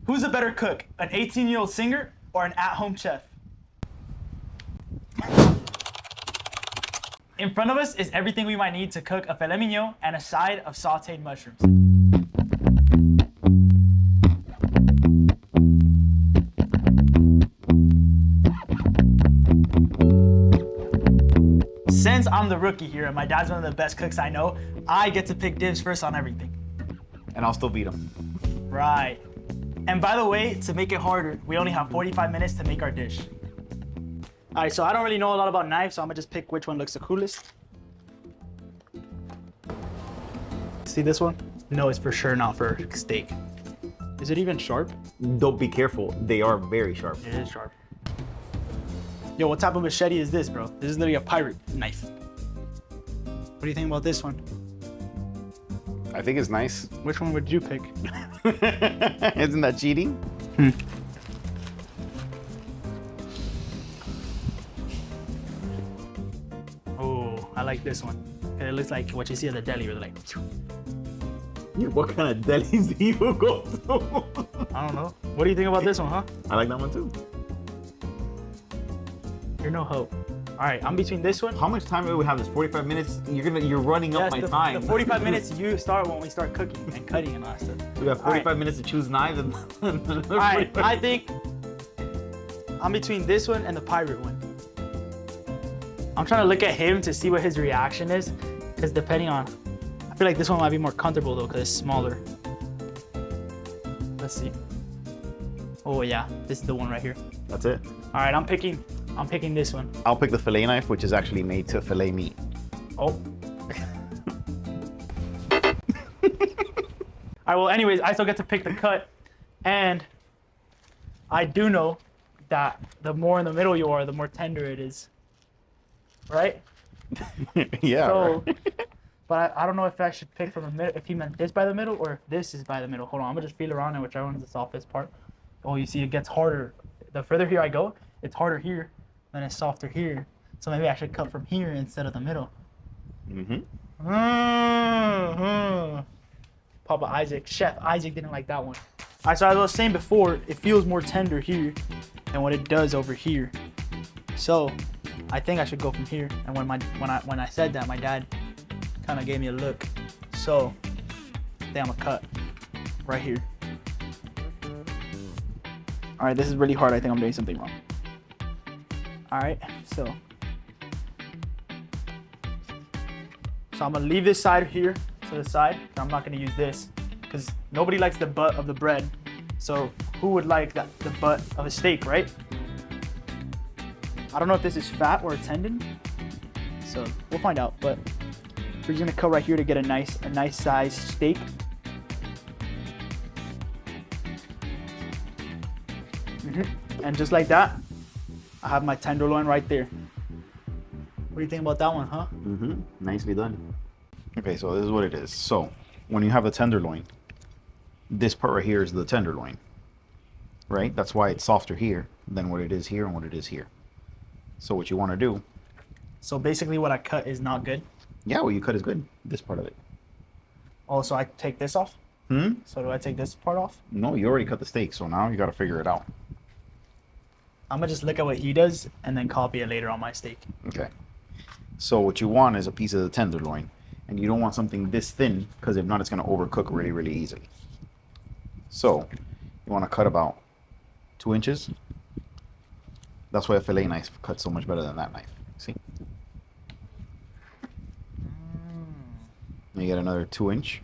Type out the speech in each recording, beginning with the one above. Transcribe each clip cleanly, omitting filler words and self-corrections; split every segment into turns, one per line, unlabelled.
Who's a better cook, an 18-year-old singer or an at-home chef? In front of us is everything we might need to cook a filet mignon and a side of sauteed mushrooms. Since I'm the rookie here and my dad's one of the best cooks I know, I get to pick dibs first on everything.
And I'll still beat him.
Right. And by the way, to make it harder, we only have 45 minutes to make our dish. All right, so I don't really know a lot about knives, so I'm gonna just pick which one looks the coolest. See this one? No, it's for sure not for steak. Is it even sharp?
Don't be careful. They are very sharp.
It is sharp. Yo, what type of machete is this, bro? This is literally a pirate knife. What do you think about this one?
I think it's nice.
Which one would you pick?
Isn't that cheating?
Oh, I like this one. It looks like what you see at the deli, where they're like,
Yeah, what kind of delis do you go to?
I don't know. What do you think about this one, huh?
I like that one too.
You're no hope. All right, I'm between this one.
How much time do we have? This 45 minutes. You're running up my time.
The 45 minutes you start when we start cooking and cutting and all that stuff.
We have 45 minutes to choose knives and
All right, I think I'm between this one and the pirate one. I'm trying to look at him to see what his reaction is, because depending on, I feel like this one might be more comfortable though, because it's smaller. Let's see. Oh yeah, this is the one right here.
That's it.
All right, I'm picking this one.
I'll pick the fillet knife, which is actually made to fillet meat.
Oh. All right, well, anyways, I still get to pick the cut. And I do know that the more in the middle you are, the more tender it is. Right?
Yeah.
So, but I don't know if I should pick from the middle, if he meant this by the middle or if this is by the middle. Hold on, I'm gonna just feel around and whichever one's the softest part. Oh, you see, it gets harder. The further here I go, it's harder here, then it's softer here. So maybe I should cut from here instead of the middle. Papa Isaac, Chef Isaac didn't like that one. All right, so as I was saying before, it feels more tender here than what it does over here. So I think I should go from here. And when I said that, my dad kind of gave me a look. So I think I'm gonna cut right here. All right, this is really hard. I think I'm doing something wrong. All right, so I'm gonna leave this side here to the side. I'm not gonna use this because nobody likes the butt of the bread. So who would like the butt of a steak, right? I don't know if this is fat or a tendon, so we'll find out. But we're just gonna cut right here to get a nice sized steak. And just like that, I have my tenderloin right there. What do you think about that one, huh?
Nicely done. Okay, so this is what it is. So when you have a tenderloin, this part right here is the tenderloin, right? That's why it's softer here than what it is here and what it is here. So what you want to do.
So basically what I cut is not good?
Yeah, what you cut is good. This part of it.
Oh, so I take this off? So do I take this part off?
No, you already cut the steak, so now you got to figure it out.
I'm gonna just look at what he does and then copy it later on my steak.
Okay. So what you want is a piece of the tenderloin, and you don't want something this thin because if not, it's going to overcook really, really easily. So you want to cut about 2 inches. That's why a fillet knife cuts so much better than that knife. See? And you get another 2-inch.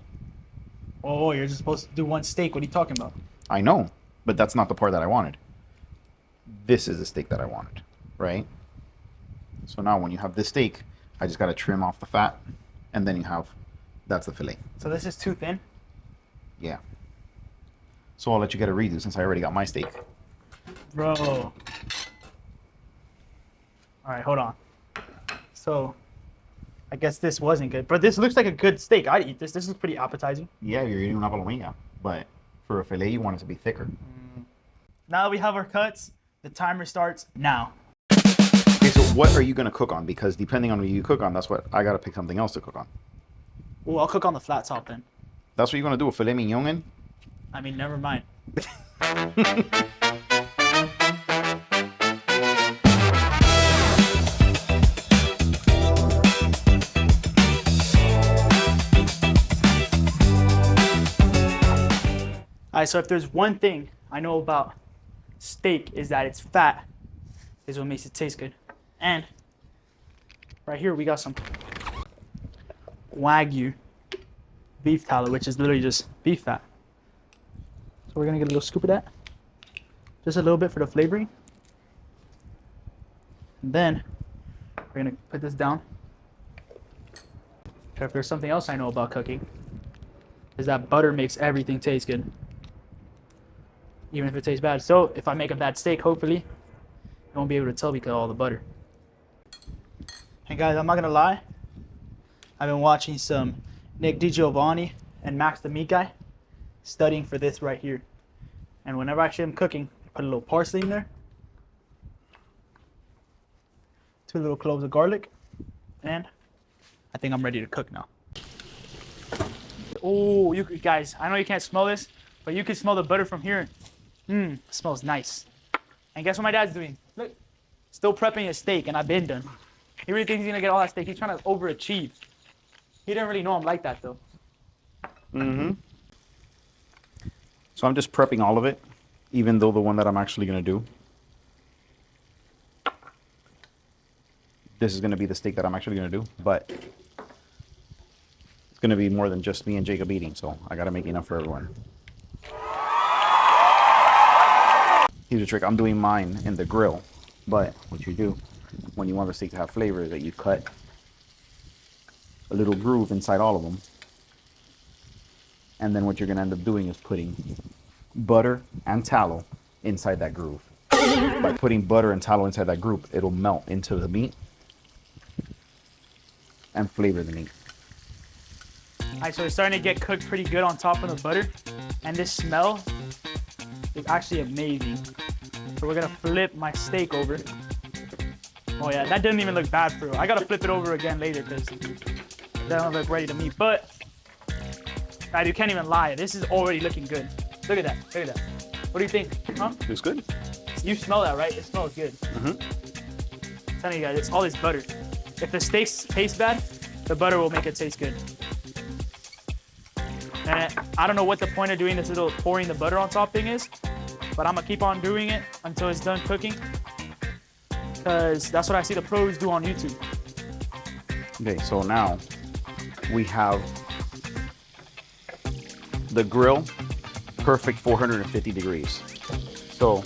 Oh, you're just supposed to do one steak. What are you talking about?
I know, but that's not the part that I wanted. This is the steak that I wanted, right? So now when you have this steak, I just got to trim off the fat, and then that's the fillet.
So this is too thin?
Yeah. So I'll let you get a redo since I already got my steak.
Bro. All right, hold on. So I guess this wasn't good, but this looks like a good steak. I'd eat this. This is pretty appetizing.
Yeah, you're eating una palomilla, but for a fillet, you want it to be thicker.
Now that we have our cuts, the timer starts now.
Okay, so what are you going to cook on? Because depending on what you cook on, that's what I got to pick something else to cook on.
Well, I'll cook on the flat top then.
That's what you're going to do, a filet mignon in?
I mean, never mind. Alright, so if there's one thing I know about steak is that it's fat is what makes it taste good. And right here we got some Wagyu beef tallow, which is literally just beef fat. So we're gonna get a little scoop of that. Just a little bit for the flavoring. And then we're gonna put this down. If there's something else I know about cooking, is that butter makes everything taste good. Even if it tastes bad. So if I make a bad steak, hopefully you won't be able to tell because of all the butter. And guys, I'm not gonna lie, I've been watching some Nick DiGiovanni and Max the Meat Guy studying for this right here. And whenever I see him cooking, I put a little parsley in there, 2 little cloves of garlic, and I think I'm ready to cook now. Oh, you guys, I know you can't smell this, but you can smell the butter from here. It smells nice. And guess what my dad's doing? Look, still prepping his steak, and I've been done. He really thinks he's gonna get all that steak. He's trying to overachieve. He didn't really know I'm like that though.
So I'm just prepping all of it, even though the one that I'm actually gonna do, this is gonna be the steak that I'm actually gonna do, but it's gonna be more than just me and Jacob eating, so I gotta make enough for everyone. Here's the trick, I'm doing mine in the grill, but what you do when you want the steak to have flavor is that you cut a little groove inside all of them. And then what you're gonna end up doing is putting butter and tallow inside that groove. By putting butter and tallow inside that groove, it'll melt into the meat and flavor the meat.
Alright, so it's starting to get cooked pretty good on top of the butter. And this smell is actually amazing. So we're gonna flip my steak over. Oh yeah, that didn't even look bad for real. I gotta flip it over again later because it doesn't look ready to me. But you can't even lie. This is already looking good. Look at that. Look at that. What do you think? Huh?
It's good.
You smell that, right? It smells good. I'm telling you guys, it's all this butter. If the steak tastes bad, the butter will make it taste good. And I don't know what the point of doing this little pouring the butter on top thing is, but I'm gonna keep on doing it until it's done cooking, because that's what I see the pros do on YouTube.
Okay, so now we have the grill perfect 450 degrees. So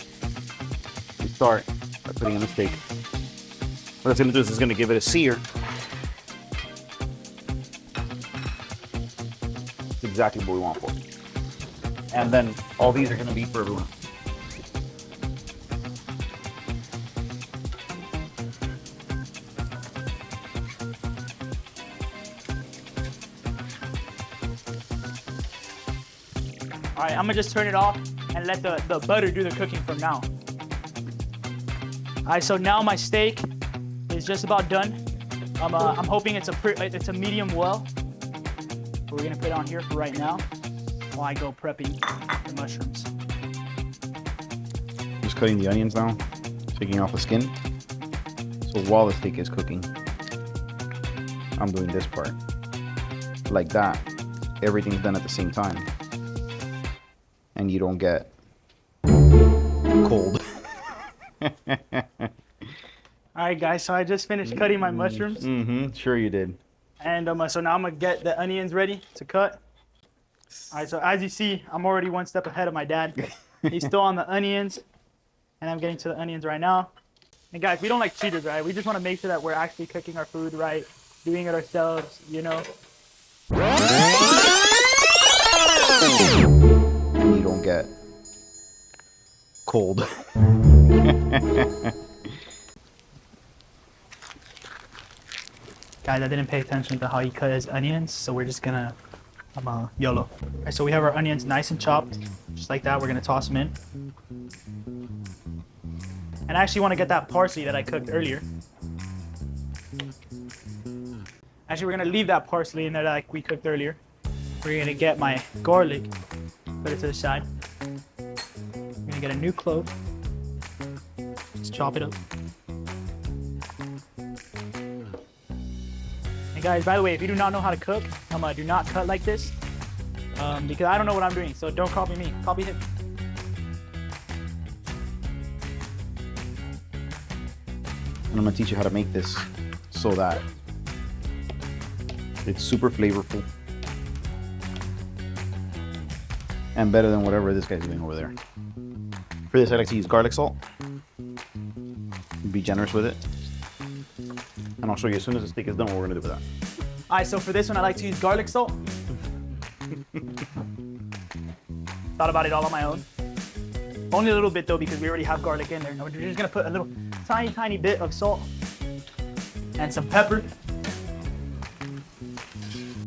we start by putting in the steak. What it's gonna do is it's gonna give it a sear. It's exactly what we want for it. And then all these are gonna be for everyone.
All right, I'm gonna just turn it off and let the butter do the cooking for now. All right, so now my steak is just about done. I'm hoping it's a medium well. We're gonna put it on here for right now while I go prepping the mushrooms.
Just cutting the onions now, taking off the skin. So while the steak is cooking, I'm doing this part. Like that, everything's done at the same time. And you don't get cold.
All right, guys, so I just finished cutting my mushrooms.
Sure you did.
And so now I'm gonna get the onions ready to cut. All right, so as you see, I'm already one step ahead of my dad. He's still on the onions, and I'm getting to the onions right now. And guys, we don't like cheaters, right? We just want to make sure that we're actually cooking our food right, doing it ourselves, you know.
And you don't get cold.
Guys, I didn't pay attention to how he cut his onions, so we're just gonna YOLO. All right, so we have our onions nice and chopped, just like that. We're gonna toss them in. And I actually want to get that parsley that I cooked earlier. Actually, we're gonna leave that parsley in there like we cooked earlier. We're gonna get my garlic, put it to the side. We're gonna get a new clove. Let's chop it up. And guys, by the way, if you do not know how to cook, do not cut like this. Because I don't know what I'm doing, so don't copy me, copy him.
And I'm gonna teach you how to make this so that it's super flavorful and better than whatever this guy's doing over there. For this, I like to use garlic salt. Be generous with it. And I'll show you as soon as the steak is done what we're gonna do with that.
All right, so for this one, I like to use garlic salt. Thought about it all on my own. Only a little bit though, because we already have garlic in there. Now we're just gonna put a little tiny bit of salt and some pepper.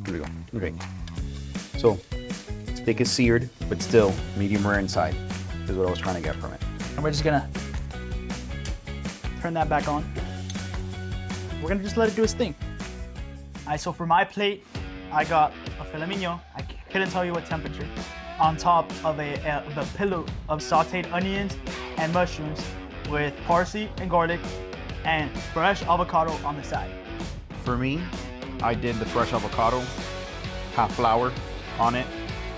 Here we go. Okay. So, steak is seared, but still medium rare inside, is what I was trying to get from it.
And we're just gonna turn that back on. We're gonna just let it do its thing. All right, so for my plate, I got a filet mignon. I couldn't tell you what temperature. On top of a pillow of sauteed onions and mushrooms with parsley and garlic and fresh avocado on the side.
For me, I did the fresh avocado, half flour on it.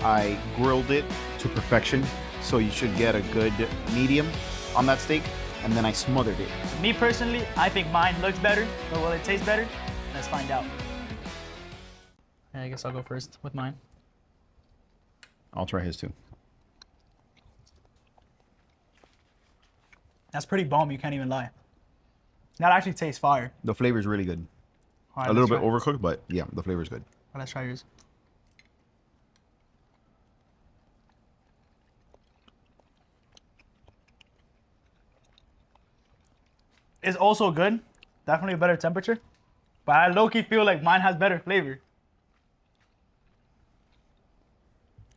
I grilled it to perfection, so you should get a good medium on that steak, and then I smothered it.
Me personally, I think mine looks better, but will it taste better? Let's find out. Yeah, I guess I'll go first with mine.
I'll try his too.
That's pretty bomb, you can't even lie. That actually tastes fire.
The flavor is really good.
All right,
A little bit
try.
overcooked, but yeah, the flavor is good.
Well, let's try yours. It's also good. Definitely a better temperature. But I low-key feel like mine has better flavor.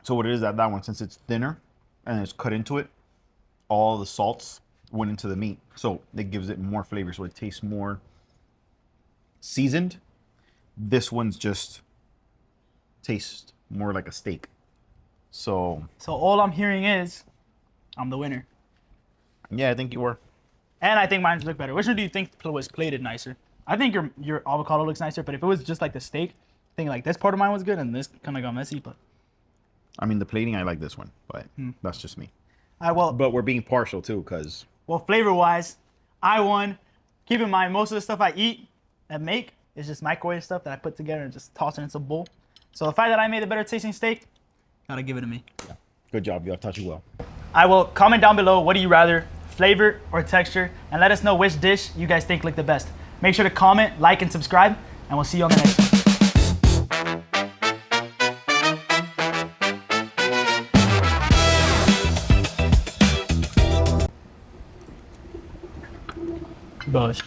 So what it is that one, since it's thinner and it's cut into it, all the salts went into the meat. So it gives it more flavor, so it tastes more seasoned. This one's just tastes more like a steak. So
all I'm hearing is I'm the winner.
yeah, I think you were.
And I think mine look better. Which one do you think was plated nicer? I think your avocado looks nicer, but if it was just like the steak, I think like this part of mine was good and this kind of got messy, but
I mean, the plating, I like this one, but that's just me.
well,
But we're being partial too, because
flavor-wise, I won. Keep in mind, most of the stuff I eat and make is just microwave stuff that I put together and just toss it in some bowl. So the fact that I made a better tasting steak, gotta give it to me.
yeah. Good job, you taught you well.
I will comment down below, what do you rather, flavor or texture? And let us know which dish you guys think looked the best. Make sure to comment, like, and subscribe, and we'll see you on the next one. Gosh.